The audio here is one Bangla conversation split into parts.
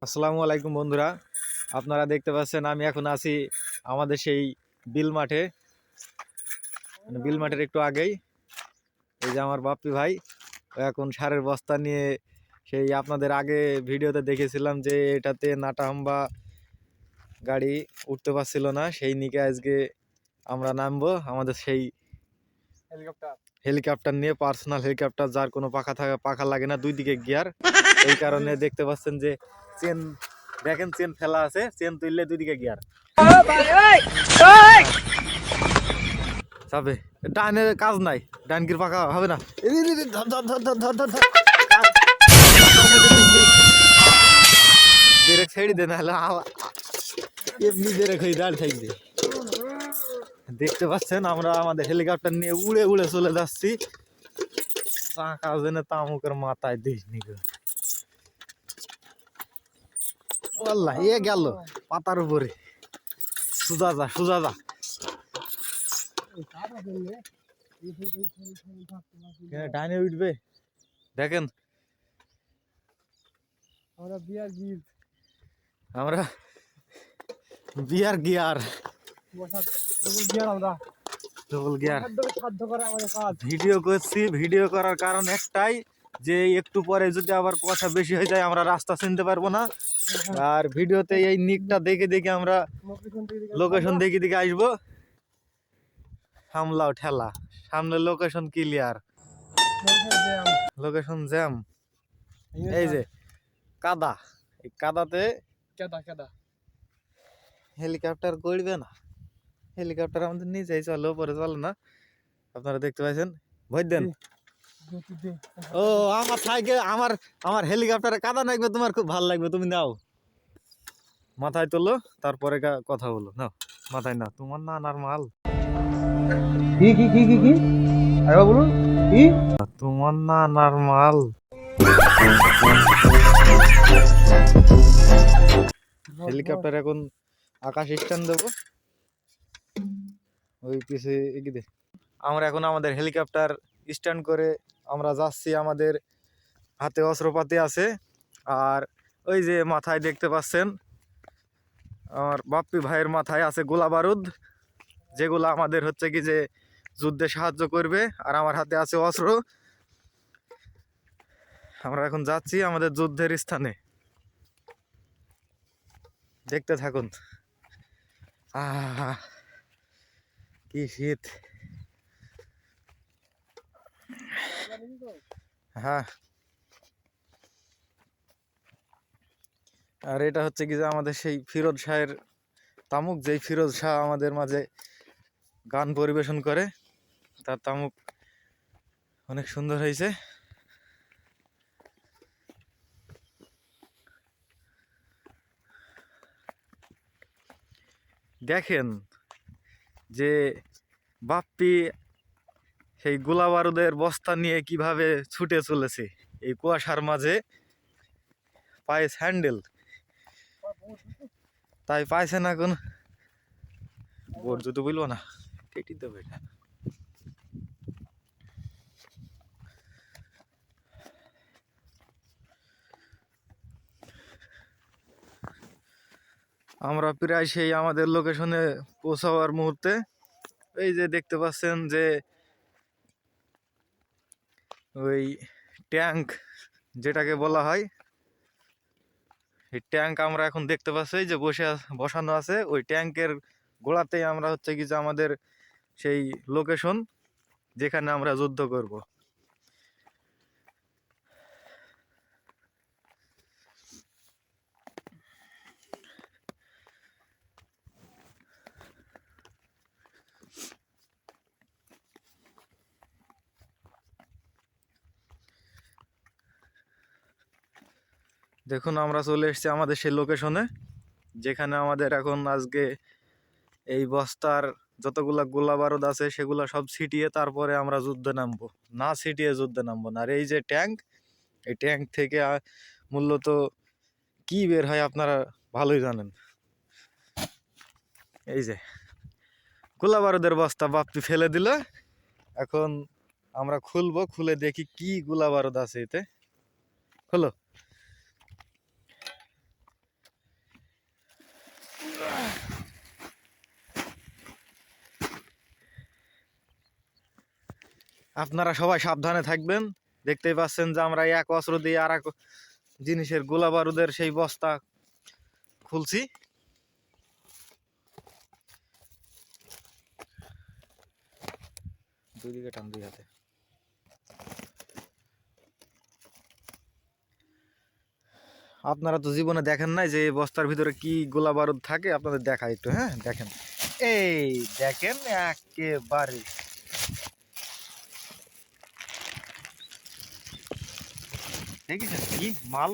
আসসালামু আলাইকুম বন্ধুরা, আপনারা দেখতে পাচ্ছেন আমি এখন আছি আমাদের সেই বিল মাঠে। বিল মাঠের একটু আগেই এই যে আমার বাপ্পি ভাই ও এখন সারের বস্তা নিয়ে সেই আপনাদের আগে ভিডিওতে দেখেছিলাম যে এটাতে নাটাহাম্বা গাড়ি উঠতে পারছিল না, সেই নিকে আজকে আমরা নামবো আমাদের সেই হেলিকপ্টার নিয়ে। পার্সোনাল হেলিকপ্টার, যার কোনো পাখা লাগে না, দুই দিকে গিয়ার। এই কারণে দেখতে পাচ্ছেন যে চেন, দেখেন চেন ফেলা আছে, চেন তুললে দুই দিকে গিয়ার যাবে। ডাইনের কাজ নাই, ডাইনকির পাখা হবে না। ছেড়ে দে, নাহলে এমনি বেরেক হয়ে দাঁড়িয়ে থাকবে। দেখতে পাচ্ছেন আমরা আমাদের হেলিকপ্টার নিয়ে উড়ে উড়ে চলে যাচ্ছি। চাকা জেনে তামুকের মাথায় দিস নি আল্লাহ, এ গেল পাতার উপরে। সুজা যা, সুজা যা। ডাইনে উঠবে, দেখেন আমরা বিয়ার গিয়ার ডবল গিয়ার ভিডিও করছি। ভিডিও করার কারণ একটাই, যে একটু পরে যদি আবার কথা বেশি হয়ে যায় আমরা রাস্তা চিনতে পারবো না। আর ভিডিওতে এই নিকটা দেখে দেখে আমরা লোকেশন দেখে দেখে আসবো। সামলাও ঠেলা, সামনে লোকেশন ক্লিয়ার, লোকেশন জ্যাম। এই যে কাদা, এই কাদাতে হেলিকপ্টার করবে না। হেলিকপ্টার আমাদের নিজেই চলে, উপরে চলে না। আপনারা দেখতে পাচ্ছেন, ভয় দেন। ও আমার সাইকেল, আমার আমার হেলিকপ্টারে কাদা নাকবে, তোমার খুব ভালো লাগবে, তুমি নাও। মাথায় তোলো, তারপরে কথা বলো। নাও মাথায়, না তোমার নানার মাল। কি কি কি কি কি আরে বলুন, কি তোমার নানার মাল। হেলিকপ্টার এখন আকাশ স্ট্যান্ড দেবো, ওই পিছে এগিয়ে দে। আমরা এখন আমাদের হেলিকপ্টার স্ট্যান্ড করে আমরা যাচ্ছি। আমাদের হাতে অস্ত্রপাতি আছে, আর ওই যে মাথায় দেখতে পাচ্ছেন আমার বাপ্পি ভাইয়ের মাথায় আছে গোলা বারুদ, যেগুলো আমাদের হচ্ছে কি যে যুদ্ধে সাহায্য করবে। আর আমার হাতে আছে অস্ত্র। আমরা এখন যাচ্ছি আমাদের যুদ্ধের স্থানে, দেখতে থাকুন। আহ কি শীত! হ্যাঁ, আর এটা হচ্ছে কি যে আমাদের সেই ফিরোজ শাহের তামুক, যেই ফিরোজ শাহ আমাদের মাঝে গান পরিবেশন করে, তার তামুক অনেক সুন্দর হয়েছে। দেখেন যে বাপ্পি সেই গোলা বারুদের বস্তা নিয়ে কিভাবে ছুটে চলেছে এই কুয়াশার মাঝে। পায়ে স্যান্ডেল, তাই পাইছে না কোন বোর জুতো বলবো না, কেটে দেবো এটা। আমরা প্রায় সেই আমাদের লোকেশনে পৌঁছাবার মুহূর্তে। এই যে দেখতে পাচ্ছেন যে ওই ট্যাঙ্ক যেটাকে বলা হয়, এই ট্যাঙ্ক আমরা এখন দেখতে পাচ্ছি যে বসানো আছে। ওই ট্যাঙ্কের গোড়াতেই আমরা হচ্ছে কি যে আমাদের সেই লোকেশন, যেখানে আমরা যুদ্ধ করব। দেখুন আমরা চলে এসেছি আমাদের সেই লোকেশনে, যেখানে আমাদের এখন আজকে এই বস্তার যতগুলা গোলা বারুদ আছে সেগুলা সব ছিটিয়ে তারপরে আমরা যুদ্ধে নামবো। না ছিটিয়ে যুদ্ধে নামবো না। আর এই যে ট্যাঙ্ক, এই ট্যাঙ্ক থেকে মূলত কি বের হয় আপনারা ভালোই জানেন। এই যে গোলা বারুদের বস্তা বাপ্পি ফেলে দিল, এখন আমরা খুলবো, খুলে দেখি কি গোলা বারুদ আছে এতে। খোলো। আপনারা সবাই সাবধানে থাকবেন। দেখতেই পাচ্ছেন যে আমরা এক অস্ত্র দিয়ে আর এক জিনিসের গোলা বারুদের সেই বস্তা খুলছি। দুই দিকে টান, দুই হাতে। আপনারা তো জীবনে দেখেন নাই যে এই বস্তার ভিতরে কি গোলা বারুদ থাকে, আপনাদের দেখাই একটু। হ্যাঁ দেখেন, এই দেখেন একেবারে দেখেছেন কি মাল।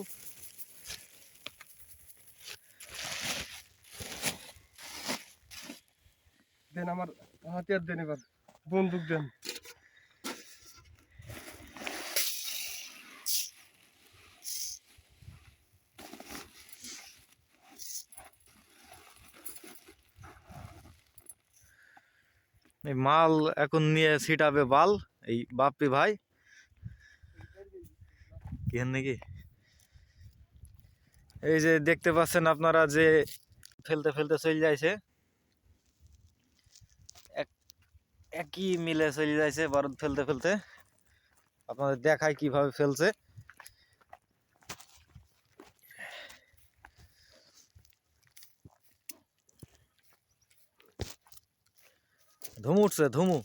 দেন আমার হাতিয়ার দেন, এবার বন্দুক দেন। এই মাল এখন নিয়ে ছিটাবে বাল এই বাপ্পি ভাই। কেন নাকি এই যে দেখতে পাচ্ছেন আপনারা যে ফেলতে ফেলতে চলে যাইছে, একই মিলে চলে যাইছে বারুদ ফেলতে ফেলতে। আপনাদের দেখাই কিভাবে ফেলছে। ধুমু উঠছে, ধুমু।